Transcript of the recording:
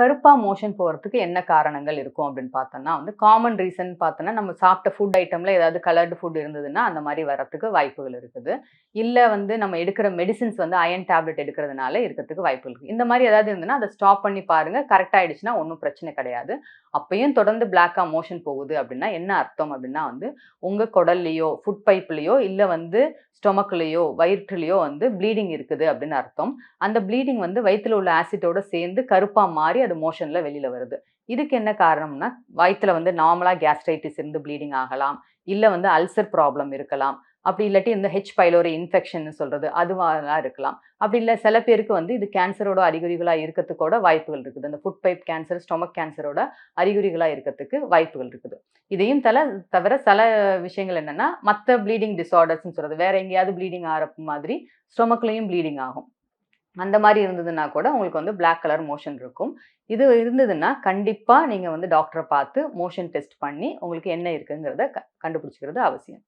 கருப்பா மோஷன் போறதுக்கு என்ன காரணங்கள் இருக்கும் அப்படின்னு பார்த்தோம்னா வந்து காமன் ரீசன் பார்த்தோம்னா நம்ம சாப்பிட்ட ஃபுட் ஐட்டம்ல ஏதாவது கலர்டு ஃபுட் இருந்ததுன்னா அந்த மாதிரி வரத்துக்கு வாய்ப்புகள் இருக்குது. இல்ல வந்து நம்ம எடுக்கிற மெடிசின்ஸ் வந்து அயர்ன் டேப்லெட் எடுக்கிறதுனால இருக்கிறதுக்கு வாய்ப்புகள் இருக்கு. இந்த மாதிரி ஏதாவது இருந்ததுன்னா அதை ஸ்டாப் பண்ணி பாருங்க. கரெக்ட் ஆயிடுச்சுன்னா ஒன்றும் பிரச்சனை கிடையாது. அப்பயும் தொடர்ந்து பிளாக்கா மோஷன் போகுது அப்படின்னா என்ன அர்த்தம் அப்படின்னா வந்து உங்க குடல்லையோ, ஃபுட் பைப்லயோ இல்ல வந்து ஸ்டொமக்லயோ, வயிற்றுலயோ வந்து ப்ளீடிங் இருக்குது அப்படின்னு அர்த்தம். அந்த ப்ளீடிங் வந்து வயித்துல உள்ள ஆசிட்டோட சேர்ந்து கருப்பா மாறி அது மோஷன்ல வெளியில வருது. இதுக்கு என்ன காரணம்னா, வயித்துல வந்து நார்மலா கேஸ்ட்ரைட்டிஸ் இருந்து ப்ளீடிங் ஆகலாம். இல்ல வந்து அல்சர் ப்ராப்ளம் இருக்கலாம். அப்படி இல்லாட்டி இந்த ஹெச் பைலோரி இன்ஃபெக்ஷன்னு சொல்றது அதுவாலாம் இருக்கலாம். அப்படி இல்ல சில பேருக்கு வந்து இது கேன்சரோட அறிகுறிகளா இருக்கத்துக்கூட வாய்ப்புகள் இருக்குது. இந்த ஃபுட் பைப் கேன்சர், ஸ்டொமக் கேன்சரோட அறிகுறிகளா இருக்கத்துக்கு வாய்ப்புகள் இருக்குது. இதையும் தவிர சில விஷயங்கள் என்னன்னா, மத்த ப்ளீடிங் டிஸார்டர்ஸ்ன்னு சொல்றது. வேற எங்கேயாவது ப்ளீடிங் ஆற மாதிரி ஸ்டொமக்லயும் ப்ளீடிங் ஆகும். அந்த மாரி இருந்ததுன்னா கூட உங்களுக்கு வந்து பிளாக் கலர் மோஷன் இருக்கும். இது இருந்ததுன்னா, கண்டிப்பா நீங்க வந்து டாக்டர பார்த்து மோஷன் டெஸ்ட் பண்ணி, உங்களுக்கு என்ன இருக்குங்கிறத கண்டுபிடிச்சுக்கிறது அவசியம்.